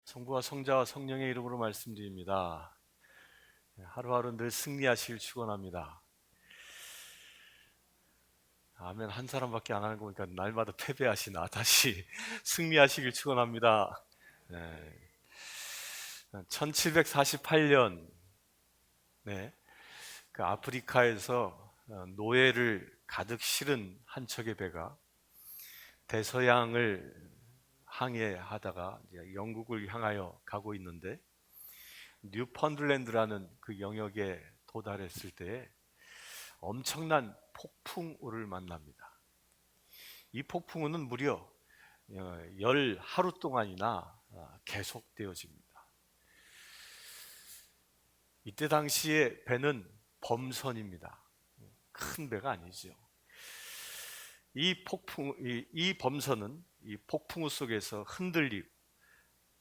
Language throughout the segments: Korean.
성부와 성자와 성령의 이름으로 말씀드립니다. 하루하루 늘 승리하시길 축원합니다. 아멘. 한 사람밖에 안 하는 거 보니까 날마다 패배하시나. 다시 승리하시길 축원합니다. 1748년 그 아프리카에서 노예를 가득 실은 한 척의 배가 대서양을 항해하다가 이제 영국을 향하여 가고 있는데, 뉴펀들랜드라는 그 영역에 도달했을 때 엄청난 폭풍우를 만납니다. 이 폭풍우는 무려 열 하루 동안이나 계속되어집니다. 이때 당시에 배는 범선입니다. 큰 배가 아니죠. 이 범선은 이 폭풍우 속에서 흔들리고,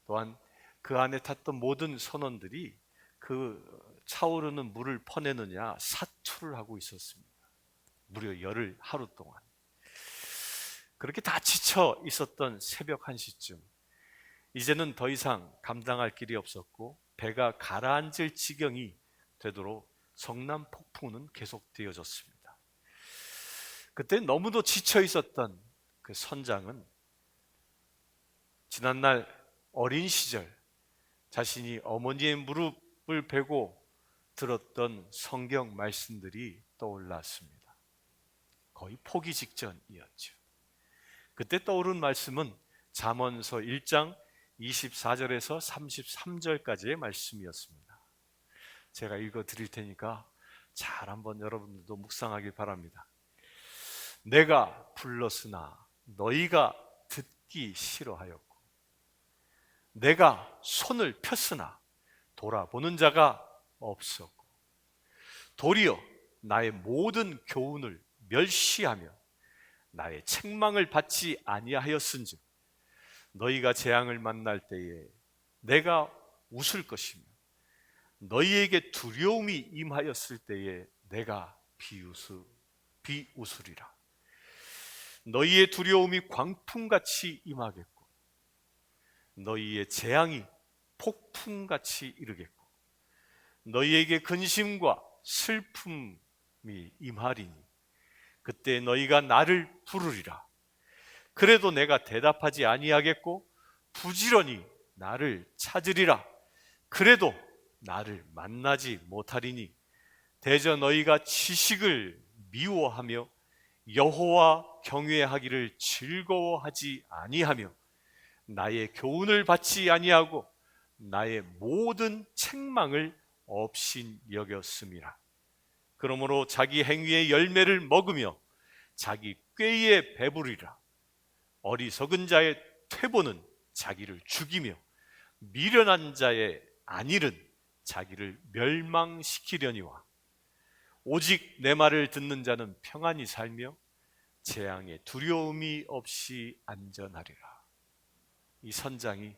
또한 그 안에 탔던 모든 선원들이 그 차오르는 물을 퍼내느냐 사투를 하고 있었습니다. 무려 열흘 하루 동안. 그렇게 다 지쳐 있었던 새벽 1시쯤, 이제는 더 이상 감당할 길이 없었고 배가 가라앉을 지경이 되도록 성난 폭풍우는 계속되어졌습니다. 그때 너무도 지쳐 있었던 그 선장은 지난날 어린 시절 자신이 어머니의 무릎을 베고 들었던 성경 말씀들이 떠올랐습니다. 거의 포기 직전이었죠. 그때 떠오른 말씀은 잠언서 1장 24절에서 33절까지의 말씀이었습니다. 제가 읽어 드릴 테니까 잘 한번 여러분들도 묵상하길 바랍니다. 내가 불렀으나 너희가 듣기 싫어하였고, 내가 손을 폈으나 돌아보는 자가 없었고, 도리어 나의 모든 교훈을 멸시하며 나의 책망을 받지 아니하였은즉 너희가 재앙을 만날 때에 내가 웃을 것이며 너희에게 두려움이 임하였을 때에 내가 비웃으리라. 너희의 두려움이 광풍같이 임하겠고 너희의 재앙이 폭풍같이 이르겠고 너희에게 근심과 슬픔이 임하리니 그때 너희가 나를 부르리라. 그래도 내가 대답하지 아니하겠고 부지런히 나를 찾으리라. 그래도 나를 만나지 못하리니 대저 너희가 지식을 미워하며 여호와 경외하기를 즐거워하지 아니하며 나의 교훈을 받지 아니하고 나의 모든 책망을 없인 여겼음이라. 그러므로 자기 행위의 열매를 먹으며 자기 꾀에 배부리라. 어리석은 자의 퇴보는 자기를 죽이며 미련한 자의 안일은 자기를 멸망시키려니와 오직 내 말을 듣는 자는 평안히 살며 재앙에 두려움이 없이 안전하리라. 이 선장이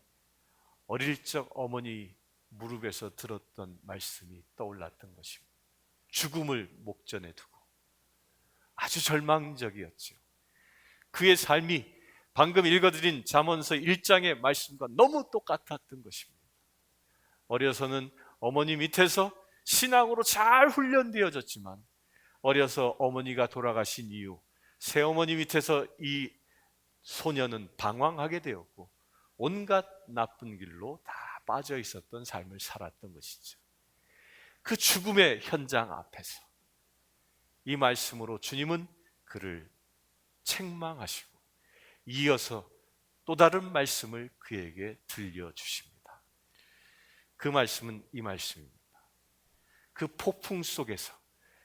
어릴 적 어머니 무릎에서 들었던 말씀이 떠올랐던 것입니다. 죽음을 목전에 두고 아주 절망적이었죠. 그의 삶이 방금 읽어드린 잠언서 1장의 말씀과 너무 똑같았던 것입니다. 어려서는 어머니 밑에서 신앙으로 잘 훈련되어졌지만 어려서 어머니가 돌아가신 이후 새어머니 밑에서 이 소년은 방황하게 되었고 온갖 나쁜 길로 다 빠져 있었던 삶을 살았던 것이죠. 그 죽음의 현장 앞에서 이 말씀으로 주님은 그를 책망하시고 이어서 또 다른 말씀을 그에게 들려주십니다. 그 말씀은 이 말씀입니다. 그 폭풍 속에서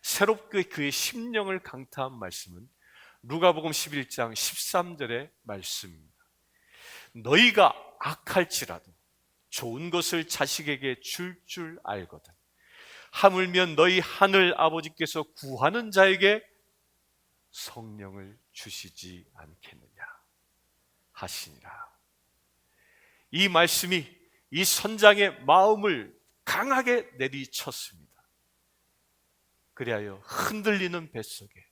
새롭게 그의 심령을 강타한 말씀은 누가복음 11장 13절의 말씀입니다. 너희가 악할지라도 좋은 것을 자식에게 줄 알거든 하물며 너희 하늘 아버지께서 구하는 자에게 성령을 주시지 않겠느냐 하시니라. 이 말씀이 이 선장의 마음을 강하게 내리쳤습니다. 그리하여 흔들리는 뱃속에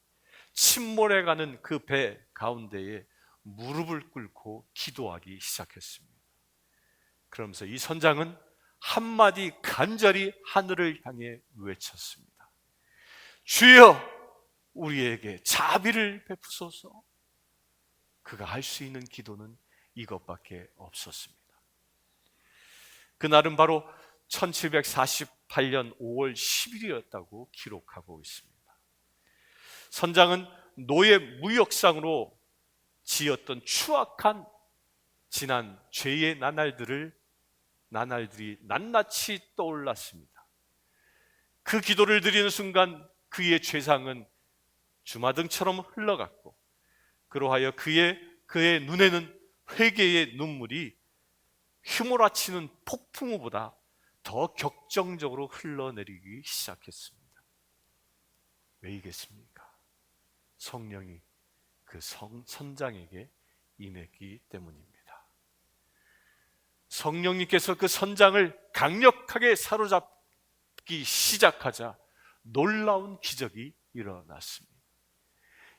침몰해가는 그 배 가운데에 무릎을 꿇고 기도하기 시작했습니다. 그러면서 이 선장은 한마디 간절히 하늘을 향해 외쳤습니다. 주여, 우리에게 자비를 베푸소서. 그가 할 수 있는 기도는 이것밖에 없었습니다. 그날은 바로 1748년 5월 10일이었다고 기록하고 있습니다. 선장은 노예 무역상으로 지었던 추악한 지난 죄의 나날들이 낱낱이 떠올랐습니다. 그 기도를 드리는 순간 그의 죄상은 주마등처럼 흘러갔고, 그로하여 그의 눈에는 회개의 눈물이 휘몰아치는 폭풍우보다 더 격정적으로 흘러내리기 시작했습니다. 왜이겠습니까? 성령이 그 선장에게 임했기 때문입니다. 성령님께서 그 선장을 강력하게 사로잡기 시작하자 놀라운 기적이 일어났습니다.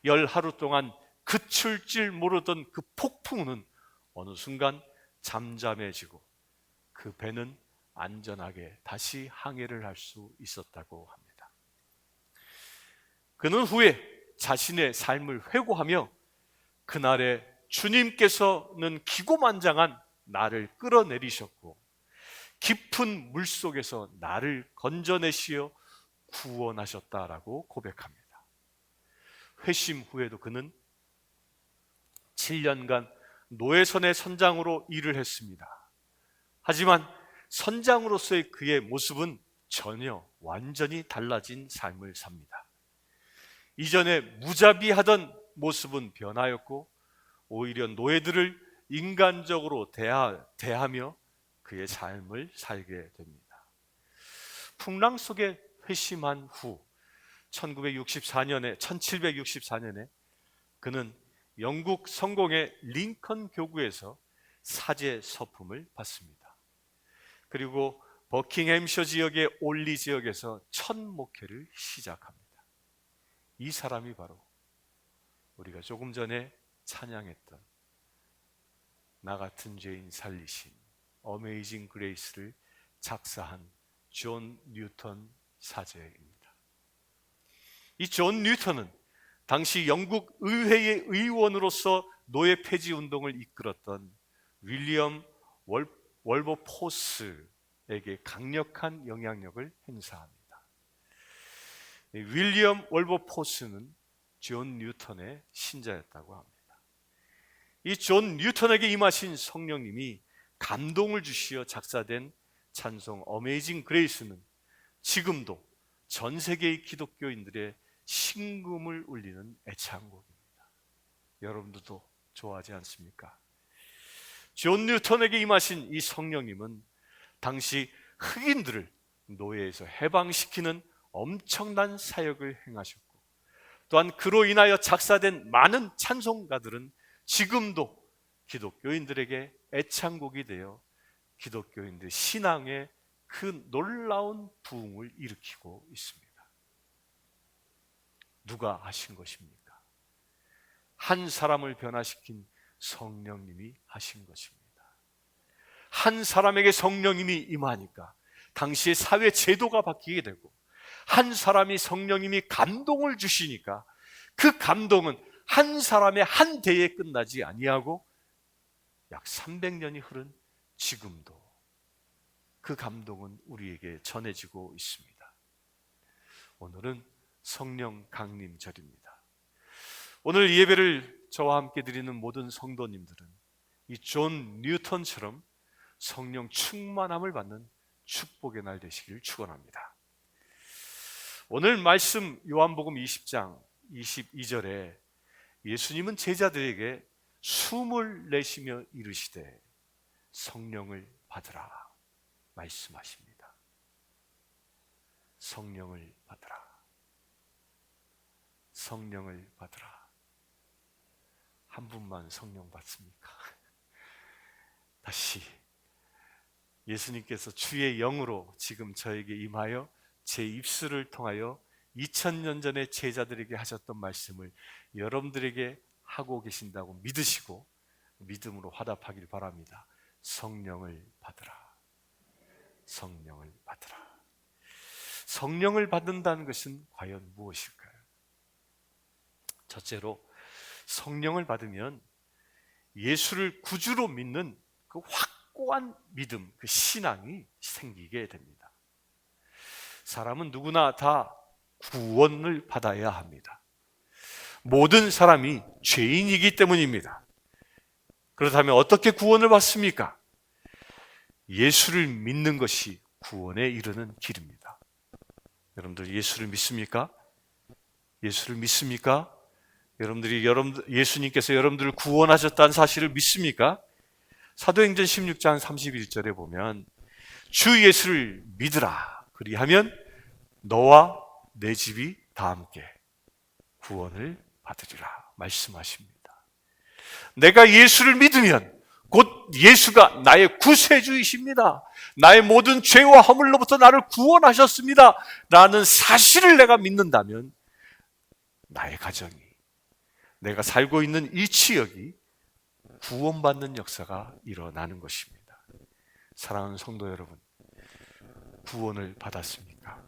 10하루 동안 그칠 줄 모르던 그 폭풍우는 어느 순간 잠잠해지고 그 배는 안전하게 다시 항해를 할 수 있었다고 합니다. 그는 후에 자신의 삶을 회고하며 그날에 주님께서는 기고만장한 나를 끌어내리셨고 깊은 물속에서 나를 건져내시어 구원하셨다라고 고백합니다. 회심 후에도 그는 7년간 노예선의 선장으로 일을 했습니다. 하지만 선장으로서의 그의 모습은 전혀 완전히 달라진 삶을 삽니다. 이전에 무자비하던 모습은 변하였고 오히려 노예들을 인간적으로 대하며 그의 삶을 살게 됩니다. 풍랑 속에 회심한 후 1764년에 그는 영국 성공의 링컨 교구에서 사제 서품을 받습니다. 그리고 버킹햄셔 지역의 올리 지역에서 첫 목회를 시작합니다. 이 사람이 바로 우리가 조금 전에 찬양했던 나 같은 죄인 살리신 어메이징 그레이스를 작사한 존 뉴턴 사제입니다. 이 존 뉴턴은 당시 영국 의회의 의원으로서 노예 폐지 운동을 이끌었던 윌리엄 월버포스에게 강력한 영향력을 행사합니다. 윌리엄 월버포스는 존 뉴턴의 신자였다고 합니다. 이 존 뉴턴에게 임하신 성령님이 감동을 주시어 작사된 찬송 어메이징 그레이스는 지금도 전 세계의 기독교인들의 심금을 울리는 애창곡입니다. 여러분들도 좋아하지 않습니까? 존 뉴턴에게 임하신 이 성령님은 당시 흑인들을 노예에서 해방시키는 엄청난 사역을 행하셨고, 또한 그로 인하여 작사된 많은 찬송가들은 지금도 기독교인들에게 애창곡이 되어 기독교인들 신앙의 그 놀라운 부흥을 일으키고 있습니다. 누가 하신 것입니까? 한 사람을 변화시킨 성령님이 하신 것입니다. 한 사람에게 성령님이 임하니까 당시의 사회 제도가 바뀌게 되고, 한 사람이 성령님이 감동을 주시니까 그 감동은 한 사람의 한 대에 끝나지 아니하고 약 300년이 흐른 지금도 그 감동은 우리에게 전해지고 있습니다. 오늘은 성령 강림절입니다. 오늘 예배를 저와 함께 드리는 모든 성도님들은 이 존 뉴턴처럼 성령 충만함을 받는 축복의 날 되시길 축원합니다. 오늘 말씀 요한복음 20장 22절에 예수님은 제자들에게 숨을 내쉬며 이르시되 성령을 받으라 말씀하십니다. 성령을 받으라. 성령을 받으라. 한 분만 성령 받습니까? 다시 예수님께서 주의 영으로 지금 저에게 임하여 제 입술을 통하여 2000년 전에 제자들에게 하셨던 말씀을 여러분들에게 하고 계신다고 믿으시고 믿음으로 화답하길 바랍니다. 성령을 받으라. 성령을 받으라. 성령을 받는다는 것은 과연 무엇일까요? 첫째로 성령을 받으면 예수를 구주로 믿는 그 확고한 믿음, 그 신앙이 생기게 됩니다. 사람은 누구나 다 구원을 받아야 합니다. 모든 사람이 죄인이기 때문입니다. 그렇다면 어떻게 구원을 받습니까? 예수를 믿는 것이 구원에 이르는 길입니다. 여러분들 예수를 믿습니까? 예수를 믿습니까? 예수님께서 여러분들을 구원하셨다는 사실을 믿습니까? 사도행전 16장 31절에 보면 주 예수를 믿으라. 그리하면 너와 내 집이 다 함께 구원을 받으리라 말씀하십니다. 내가 예수를 믿으면 곧 예수가 나의 구세주이십니다. 나의 모든 죄와 허물로부터 나를 구원하셨습니다. 라는 사실을 내가 믿는다면 나의 가정이, 내가 살고 있는 이 지역이 구원받는 역사가 일어나는 것입니다. 사랑하는 성도 여러분, 구원을 받았습니까?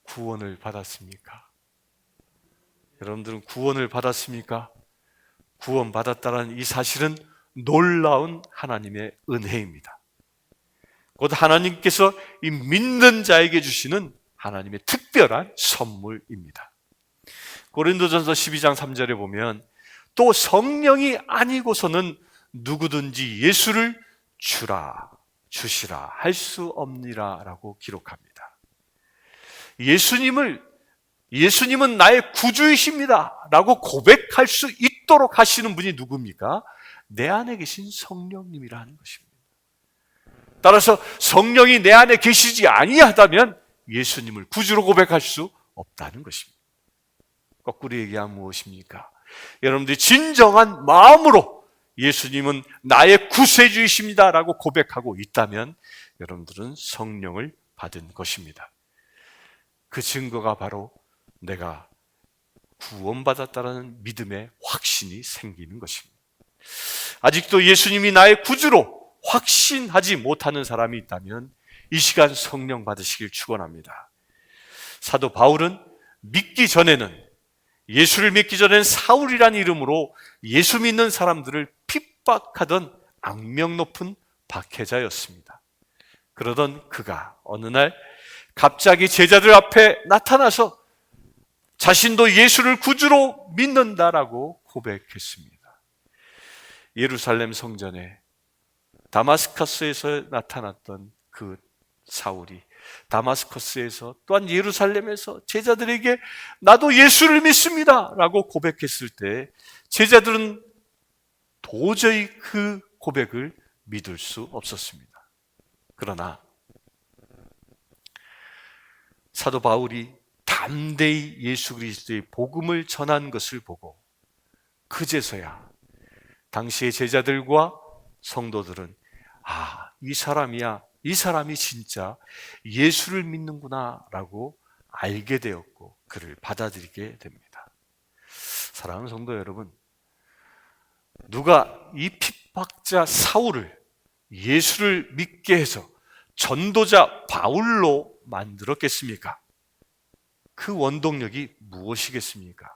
구원을 받았습니까? 여러분들은 구원을 받았습니까? 구원받았다는 이 사실은 놀라운 하나님의 은혜입니다. 곧 하나님께서 이 믿는 자에게 주시는 하나님의 특별한 선물입니다. 고린도전서 12장 3절에 보면 또 성령이 아니고서는 누구든지 예수를 주라, 주시라 할 수 없니라 라고 기록합니다. 예수님은 나의 구주이십니다 라고 고백할 수 있도록 하시는 분이 누굽니까? 내 안에 계신 성령님이라는 것입니다. 따라서 성령이 내 안에 계시지 아니하다면 예수님을 구주로 고백할 수 없다는 것입니다. 거꾸로 얘기하면 무엇입니까? 여러분들이 진정한 마음으로 예수님은 나의 구세주이십니다 라고 고백하고 있다면 여러분들은 성령을 받은 것입니다. 그 증거가 바로 내가 구원받았다는 믿음의 확신이 생기는 것입니다. 아직도 예수님이 나의 구주로 확신하지 못하는 사람이 있다면 이 시간 성령 받으시길 축원합니다. 사도 바울은 예수를 믿기 전에는 사울이라는 이름으로 예수 믿는 사람들을 핍박하던 악명 높은 박해자였습니다. 그러던 그가 어느 날 갑자기 제자들 앞에 나타나서 자신도 예수를 구주로 믿는다라고 고백했습니다. 예루살렘 성전에 다마스커스에서 나타났던 그 사울이 다마스커스에서 또한 예루살렘에서 제자들에게 나도 예수를 믿습니다 라고 고백했을 때 제자들은 도저히 그 고백을 믿을 수 없었습니다. 그러나 사도 바울이 담대히 예수 그리스도의 복음을 전한 것을 보고 그제서야 당시의 제자들과 성도들은 이 사람이 진짜 예수를 믿는구나 라고 알게 되었고 그를 받아들이게 됩니다. 사랑하는 성도 여러분, 누가 이 핍박자 사울을 예수를 믿게 해서 전도자 바울로 만들었겠습니까? 그 원동력이 무엇이겠습니까?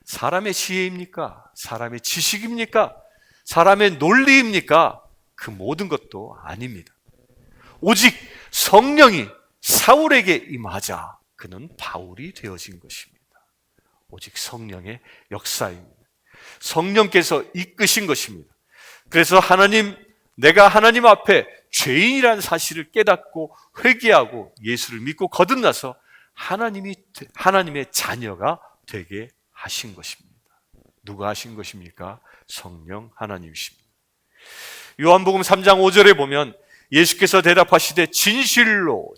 사람의 지혜입니까? 사람의 지식입니까? 사람의 논리입니까? 그 모든 것도 아닙니다. 오직 성령이 사울에게 임하자 그는 바울이 되어진 것입니다. 오직 성령의 역사입니다. 성령께서 이끄신 것입니다. 그래서 내가 하나님 앞에 죄인이라는 사실을 깨닫고 회개하고 예수를 믿고 거듭나서 하나님의 자녀가 되게 하신 것입니다. 누가 하신 것입니까? 성령 하나님이십니다. 요한복음 3장 5절에 보면 예수께서 대답하시되 진실로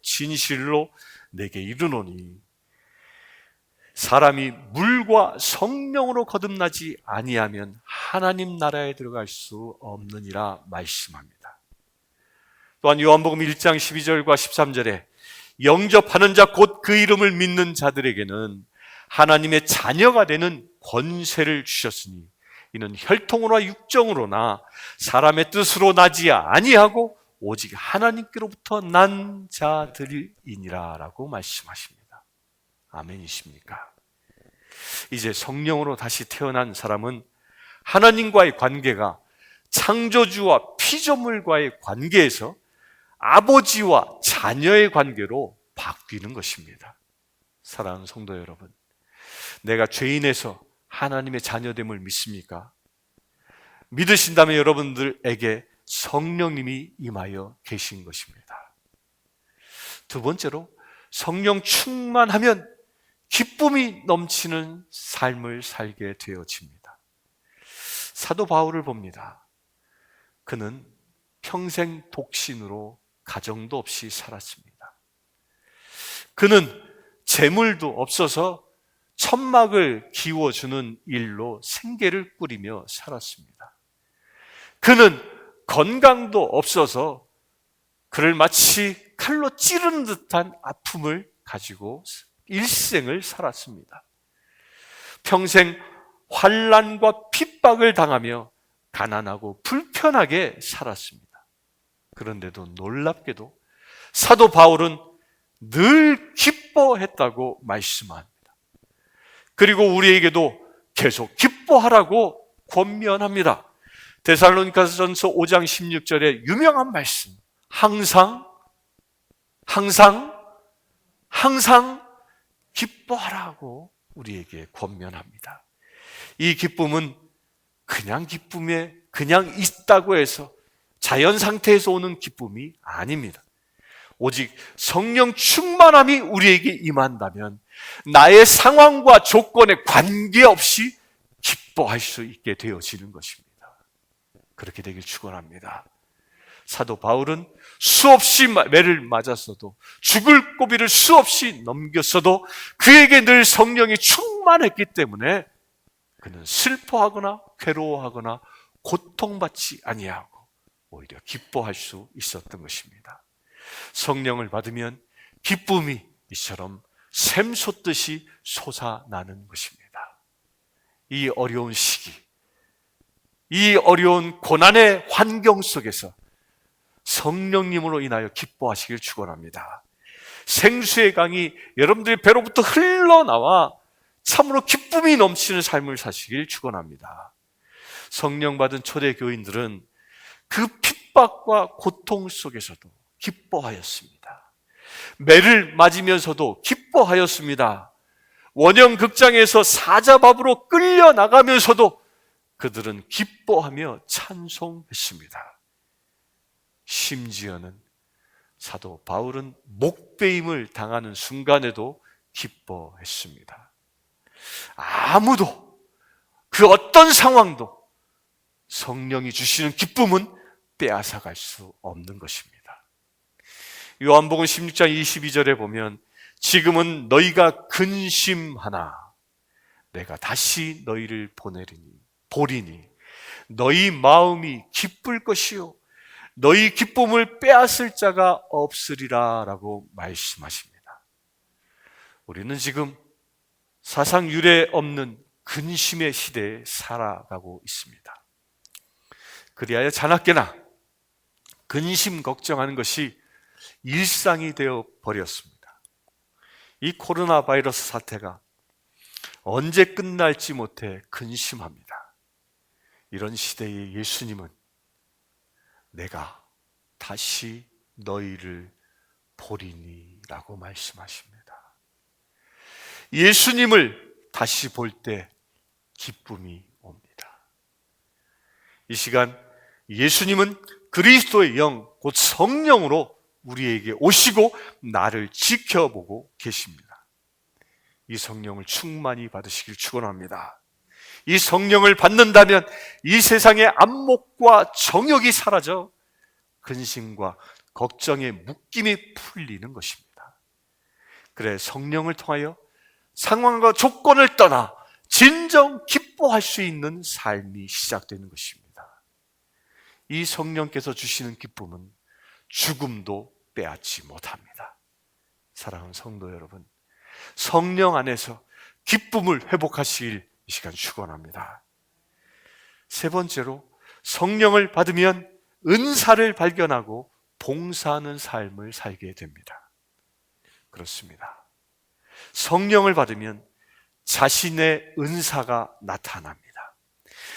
내게 이르노니 사람이 물과 성령으로 거듭나지 아니하면 하나님 나라에 들어갈 수 없느니라 말씀합니다. 또한 요한복음 1장 12절과 13절에 영접하는 자 곧 그 이름을 믿는 자들에게는 하나님의 자녀가 되는 권세를 주셨으니 이는 혈통으로나 육정으로나 사람의 뜻으로 나지 아니하고 오직 하나님께로부터 난 자들이니라 라고 말씀하십니다. 아멘이십니까? 이제 성령으로 다시 태어난 사람은 하나님과의 관계가 창조주와 피조물과의 관계에서 아버지와 자녀의 관계로 바뀌는 것입니다. 사랑하는 성도 여러분, 내가 죄인에서 하나님의 자녀됨을 믿습니까? 믿으신다면 여러분들에게 성령님이 임하여 계신 것입니다. 두 번째로, 성령 충만하면 기쁨이 넘치는 삶을 살게 되어집니다. 사도 바울을 봅니다. 그는 평생 독신으로 가정도 없이 살았습니다. 그는 재물도 없어서 천막을 기워주는 일로 생계를 꾸리며 살았습니다. 그는 건강도 없어서 그를 마치 칼로 찌르는 듯한 아픔을 가지고 일생을 살았습니다. 평생 환난과 핍박을 당하며 가난하고 불편하게 살았습니다. 그런데도 놀랍게도 사도 바울은 늘 기뻐했다고 말씀합니다. 그리고 우리에게도 계속 기뻐하라고 권면합니다. 데살로니가전서 5장 16절에 유명한 말씀, 항상 기뻐하라고 우리에게 권면합니다. 이 기쁨은 그냥 있다고 해서 자연 상태에서 오는 기쁨이 아닙니다. 오직 성령 충만함이 우리에게 임한다면 나의 상황과 조건에 관계없이 기뻐할 수 있게 되어지는 것입니다. 그렇게 되길 축원합니다. 사도 바울은 수없이 매를 맞았어도, 죽을 고비를 수없이 넘겼어도 그에게 늘 성령이 충만했기 때문에 그는 슬퍼하거나 괴로워하거나 고통받지 아니하고 오히려 기뻐할 수 있었던 것입니다. 성령을 받으면 기쁨이 이처럼 샘솟듯이 솟아나는 것입니다. 이 어려운 시기, 이 어려운 고난의 환경 속에서 성령님으로 인하여 기뻐하시길 축원합니다. 생수의 강이 여러분들의 배로부터 흘러나와 참으로 기쁨이 넘치는 삶을 사시길 축원합니다. 성령 받은 초대교인들은 그 핍박과 고통 속에서도 기뻐하였습니다. 매를 맞으면서도 기뻐하였습니다. 원형 극장에서 사자밥으로 끌려나가면서도 그들은 기뻐하며 찬송했습니다. 심지어는 사도 바울은 목베임을 당하는 순간에도 기뻐했습니다. 아무도, 그 어떤 상황도 성령이 주시는 기쁨은 빼앗아갈 수 없는 것입니다. 요한복음 16장 22절에 보면 지금은 너희가 근심하나 내가 다시 너희를 보리니 너희 마음이 기쁠 것이요 너희 기쁨을 빼앗을 자가 없으리라 라고 말씀하십니다. 우리는 지금 사상 유례 없는 근심의 시대에 살아가고 있습니다. 그리하여 자나깨나 근심 걱정하는 것이 일상이 되어 버렸습니다. 이 코로나 바이러스 사태가 언제 끝날지 못해 근심합니다. 이런 시대에 예수님은 내가 다시 너희를 보리니 라고 말씀하십니다. 예수님을 다시 볼 때 기쁨이 옵니다. 이 시간 예수님은 그리스도의 영, 곧 성령으로 우리에게 오시고 나를 지켜보고 계십니다. 이 성령을 충만히 받으시길 축원합니다. 이 성령을 받는다면 이 세상의 안목과 정욕이 사라져 근심과 걱정의 묶임이 풀리는 것입니다. 그래 성령을 통하여 상황과 조건을 떠나 진정 기뻐할 수 있는 삶이 시작되는 것입니다. 이 성령께서 주시는 기쁨은 죽음도 빼앗지 못합니다. 사랑하는 성도 여러분, 성령 안에서 기쁨을 회복하시길 이 시간 축원합니다. 세 번째로 성령을 받으면 은사를 발견하고 봉사하는 삶을 살게 됩니다. 그렇습니다. 성령을 받으면 자신의 은사가 나타납니다.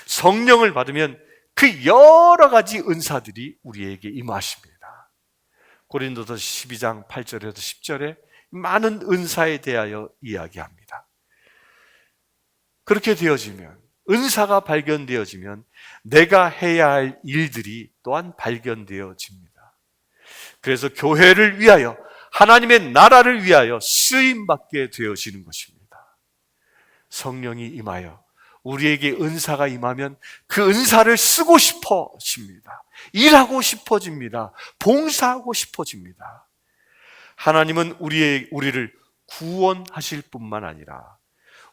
성령을 받으면 그 여러 가지 은사들이 우리에게 임하십니다. 고린도서 12장 8절에서 10절에 많은 은사에 대하여 이야기합니다. 그렇게 되어지면, 은사가 발견되어지면 내가 해야 할 일들이 또한 발견되어집니다. 그래서 교회를 위하여, 하나님의 나라를 위하여 쓰임받게 되어지는 것입니다. 성령이 임하여 우리에게 은사가 임하면 그 은사를 쓰고 싶어집니다. 일하고 싶어집니다. 봉사하고 싶어집니다. 하나님은 우리를 구원하실 뿐만 아니라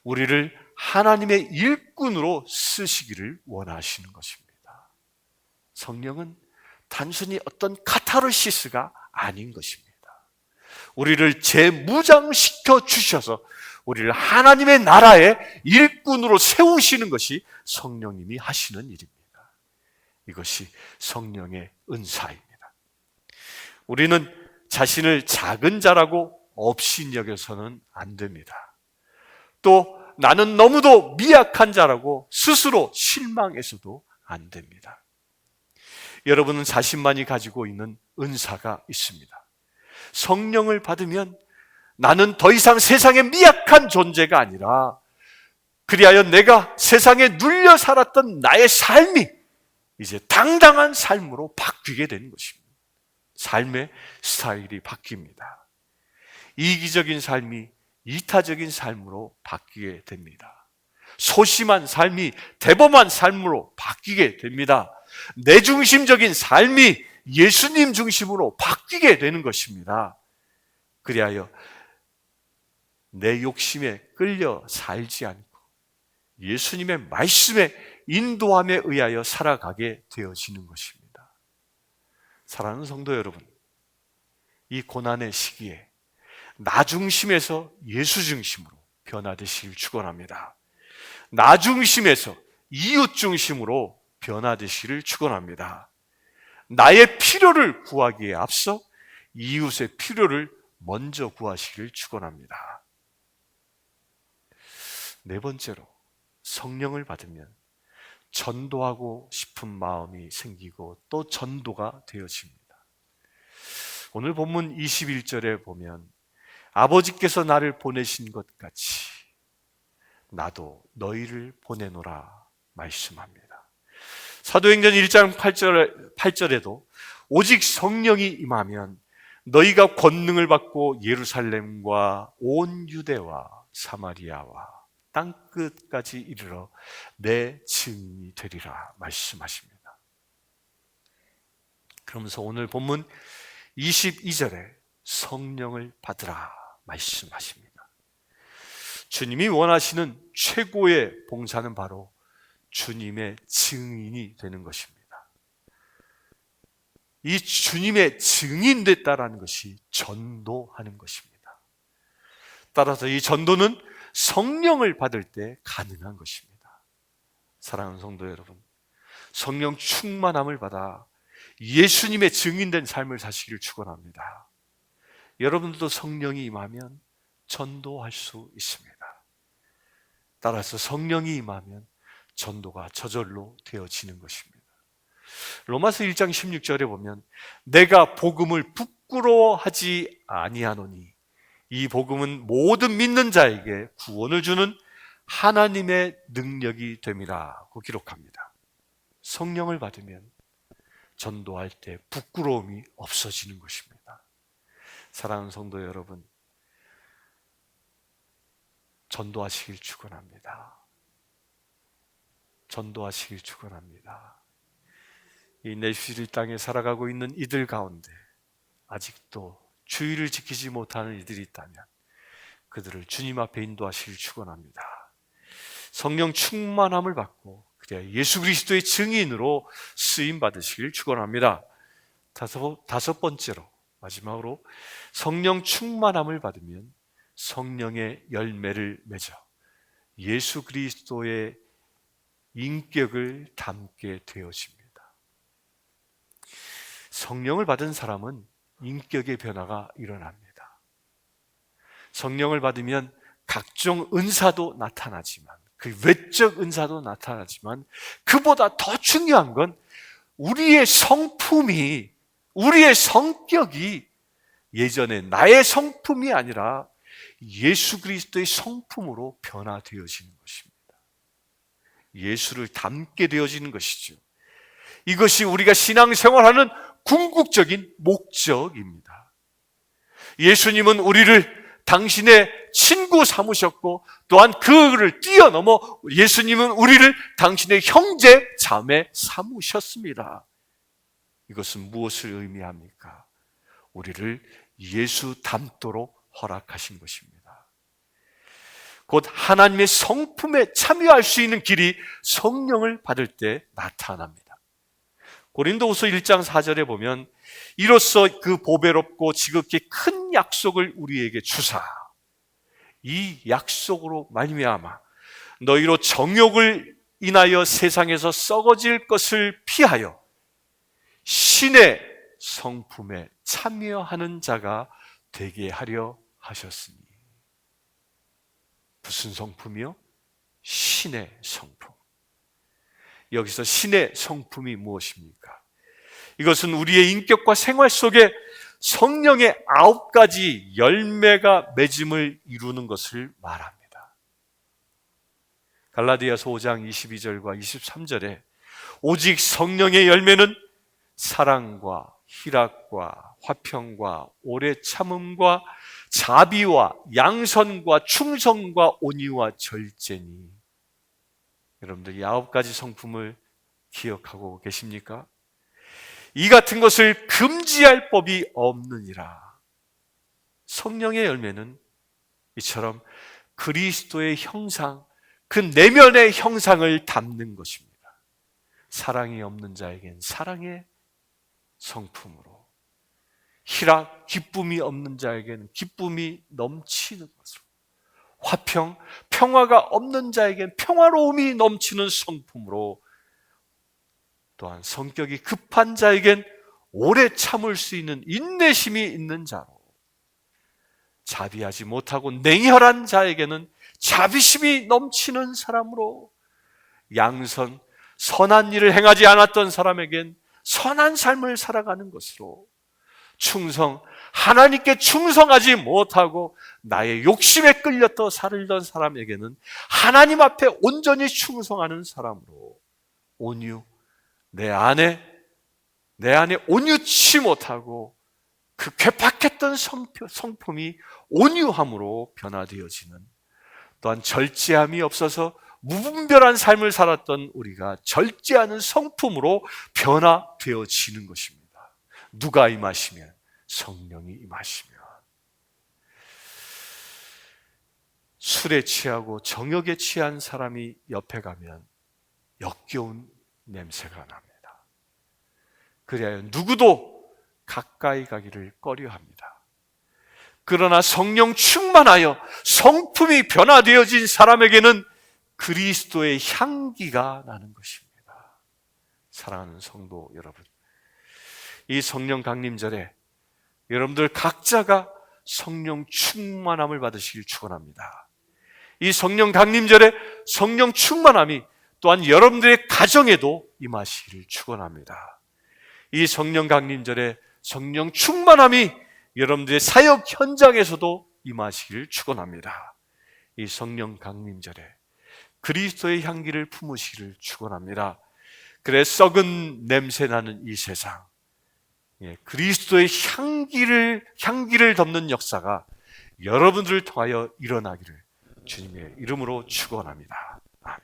우리를 하나님의 일꾼으로 쓰시기를 원하시는 것입니다. 성령은 단순히 어떤 카타르시스가 아닌 것입니다. 우리를 재무장시켜 주셔서 우리를 하나님의 나라의 일꾼으로 세우시는 것이 성령님이 하시는 일입니다. 이것이 성령의 은사입니다. 우리는 자신을 작은 자라고 업신여겨서는 안 됩니다. 또 나는 너무도 미약한 자라고 스스로 실망해서도 안 됩니다. 여러분은 자신만이 가지고 있는 은사가 있습니다. 성령을 받으면 나는 더 이상 세상에 미약한 존재가 아니라, 그리하여 내가 세상에 눌려 살았던 나의 삶이 이제 당당한 삶으로 바뀌게 되는 것입니다. 삶의 스타일이 바뀝니다. 이기적인 삶이 이타적인 삶으로 바뀌게 됩니다. 소심한 삶이 대범한 삶으로 바뀌게 됩니다. 내중심적인 삶이 예수님 중심으로 바뀌게 되는 것입니다. 그리하여 내 욕심에 끌려 살지 않고 예수님의 말씀에 인도함에 의하여 살아가게 되어지는 것입니다. 사랑하는 성도 여러분, 이 고난의 시기에 나 중심에서 예수 중심으로 변화되시길 축원합니다. 나 중심에서 이웃 중심으로 변화되시기를 축원합니다. 나의 필요를 구하기에 앞서 이웃의 필요를 먼저 구하시길 축원합니다. 네 번째로, 성령을 받으면 전도하고 싶은 마음이 생기고 또 전도가 되어집니다. 오늘 본문 21절에 보면 아버지께서 나를 보내신 것 같이 나도 너희를 보내노라 말씀합니다. 사도행전 1장 8절에도 오직 성령이 임하면 너희가 권능을 받고 예루살렘과 온 유대와 사마리아와 땅끝까지 이르러 내 증인이 되리라 말씀하십니다. 그러면서 오늘 본문 22절에 성령을 받으라 말씀하십니다. 주님이 원하시는 최고의 봉사는 바로 주님의 증인이 되는 것입니다. 이 주님의 증인됐다라는 것이 전도하는 것입니다. 따라서 이 전도는 성령을 받을 때 가능한 것입니다. 사랑하는 성도 여러분, 성령 충만함을 받아 예수님의 증인된 삶을 사시기를 축원합니다. 여러분들도 성령이 임하면 전도할 수 있습니다. 따라서 성령이 임하면 전도가 저절로 되어지는 것입니다. 로마서 1장 16절에 보면 내가 복음을 부끄러워하지 아니하노니 이 복음은 모든 믿는 자에게 구원을 주는 하나님의 능력이 됨이라고 기록합니다. 성령을 받으면 전도할 때 부끄러움이 없어지는 것입니다. 사랑하는 성도 여러분, 전도하시길 축원합니다. 전도하시길 축원합니다. 이 내시릴 땅에 살아가고 있는 이들 가운데 아직도 주의를 지키지 못하는 이들이 있다면 그들을 주님 앞에 인도하시길 축원합니다. 성령 충만함을 받고 그래야 예수 그리스도의 증인으로 쓰임 받으시길 축원합니다. 다섯 번째로, 마지막으로, 성령 충만함을 받으면 성령의 열매를 맺어 예수 그리스도의 인격을 담게 되어집니다. 성령을 받은 사람은 인격의 변화가 일어납니다. 성령을 받으면 각종 은사도 나타나지만, 그 외적 은사도 나타나지만, 그보다 더 중요한 건 우리의 성품이, 우리의 성격이 예전에 나의 성품이 아니라 예수 그리스도의 성품으로 변화되어지는 것입니다. 예수를 닮게 되어지는 것이죠. 이것이 우리가 신앙생활하는 궁극적인 목적입니다. 예수님은 우리를 당신의 친구 삼으셨고, 또한 그를 뛰어넘어 예수님은 우리를 당신의 형제 자매 삼으셨습니다. 이것은 무엇을 의미합니까? 우리를 예수 닮도록 허락하신 것입니다. 곧 하나님의 성품에 참여할 수 있는 길이 성령을 받을 때 나타납니다. 고린도후서 1장 4절에 보면, 이로써 그 보배롭고 지극히 큰 약속을 우리에게 주사, 이 약속으로 말미암아 너희로 정욕을 인하여 세상에서 썩어질 것을 피하여 신의 성품에 참여하는 자가 되게 하려 하셨으니. 무슨 성품이요? 신의 성품. 여기서 신의 성품이 무엇입니까? 이것은 우리의 인격과 생활 속에 성령의 9가지 열매가 맺음을 이루는 것을 말합니다. 갈라디아서 5장 22절과 23절에 오직 성령의 열매는 사랑과 희락과 화평과 오래 참음과 자비와 양선과 충성과 온유와 절제니. 여러분들 이 9가지 성품을 기억하고 계십니까? 이 같은 것을 금지할 법이 없느니라. 성령의 열매는 이처럼 그리스도의 형상, 그 내면의 형상을 담는 것입니다. 사랑이 없는 자에겐 사랑의 성품으로, 희락, 기쁨이 없는 자에게는 기쁨이 넘치는 것으로, 화평, 평화가 없는 자에겐 평화로움이 넘치는 성품으로, 또한 성격이 급한 자에겐 오래 참을 수 있는 인내심이 있는 자로, 자비하지 못하고 냉혈한 자에게는 자비심이 넘치는 사람으로, 양선, 선한 일을 행하지 않았던 사람에겐 선한 삶을 살아가는 것으로, 충성, 하나님께 충성하지 못하고 나의 욕심에 끌렸던 살던 사람에게는 하나님 앞에 온전히 충성하는 사람으로, 온유, 내 안에 온유치 못하고 그 괴팍했던 성품이 온유함으로 변화되어지는, 또한 절제함이 없어서 무분별한 삶을 살았던 우리가 절제하는 성품으로 변화되어지는 것입니다. 누가 임하시면? 성령이 임하시면. 술에 취하고 정욕에 취한 사람이 옆에 가면 역겨운 냄새가 납니다. 그래야 누구도 가까이 가기를 꺼려합니다. 그러나 성령 충만하여 성품이 변화되어진 사람에게는 그리스도의 향기가 나는 것입니다. 사랑하는 성도 여러분, 이 성령 강림절에 여러분들 각자가 성령 충만함을 받으시길 축원합니다. 이 성령 강림절에 성령 충만함이 또한 여러분들의 가정에도 임하시기를 축원합니다. 이 성령 강림절에 성령 충만함이 여러분들의 사역 현장에서도 임하시기를 축원합니다. 이 성령 강림절에 그리스도의 향기를 품으시기를 축원합니다. 그래 썩은 냄새 나는 이 세상, 그리스도의 향기를 덮는 역사가 여러분들을 통하여 일어나기를 주님의 이름으로 축원합니다. 아멘.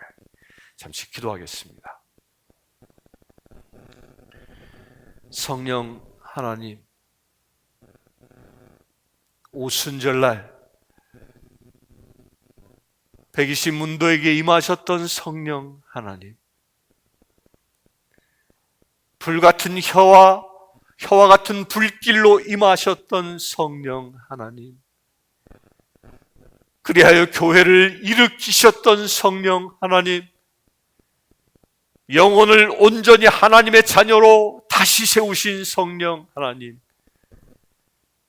잠시 기도하겠습니다. 성령 하나님, 오순절날 120 문도에게 임하셨던 성령 하나님, 불같은 혀와 같은 불길로 임하셨던 성령 하나님, 그리하여 교회를 일으키셨던 성령 하나님, 영혼을 온전히 하나님의 자녀로 다시 세우신 성령 하나님,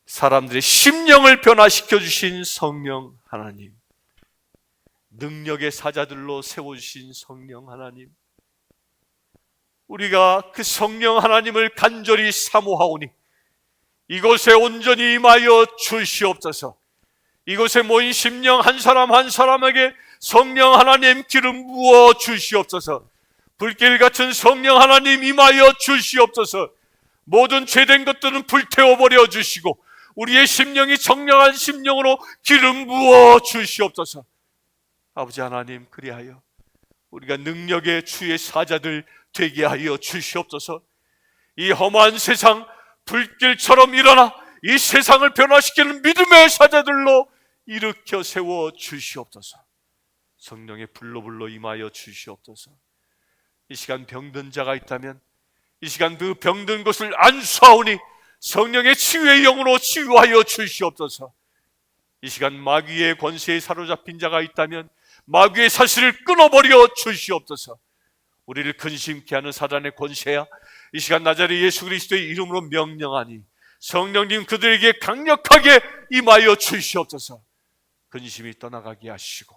사람들의 심령을 변화시켜 주신 성령 하나님, 능력의 사자들로 세워주신 성령 하나님, 우리가 그 성령 하나님을 간절히 사모하오니 이곳에 온전히 임하여 주시옵소서. 이곳에 모인 심령 한 사람 한 사람에게 성령 하나님 기름 부어 주시옵소서. 불길 같은 성령 하나님 임하여 주시옵소서. 모든 죄된 것들은 불태워버려 주시고 우리의 심령이 정령한 심령으로 기름 부어 주시옵소서. 아버지 하나님, 그리하여 우리가 능력의 주의 사자들 되게 하여 주시옵소서. 이 험한 세상 불길처럼 일어나 이 세상을 변화시키는 믿음의 사자들로 일으켜 세워 주시옵소서. 성령의 불로 임하여 주시옵소서. 이 시간 병든 자가 있다면 이 시간 그 병든 곳을 안수하오니 성령의 치유의 영으로 치유하여 주시옵소서. 이 시간 마귀의 권세에 사로잡힌 자가 있다면 마귀의 사슬을 끊어버려 주시옵소서. 우리를 근심케 하는 사단의 권세야, 이 시간 나자렛 예수 그리스도의 이름으로 명령하니 성령님 그들에게 강력하게 임하여 주시옵소서. 근심이 떠나가게 하시고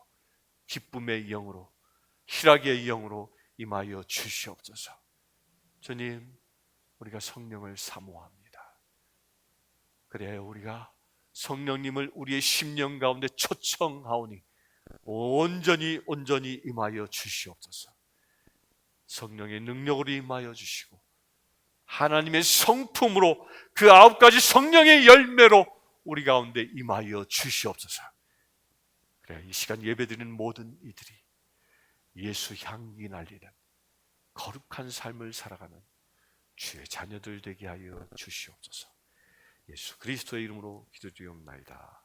기쁨의 영으로, 희락의 영으로 임하여 주시옵소서. 주님, 우리가 성령을 사모합니다. 그래야 우리가 성령님을 우리의 심령 가운데 초청하오니 온전히 임하여 주시옵소서. 성령의 능력으로 임하여 주시고 하나님의 성품으로 그 9가지 성령의 열매로 우리 가운데 임하여 주시옵소서. 그래, 이 시간 예배드리는 모든 이들이 예수 향기 날리는 거룩한 삶을 살아가는 주의 자녀들 되게 하여 주시옵소서. 예수 그리스도의 이름으로 기도드리옵나이다.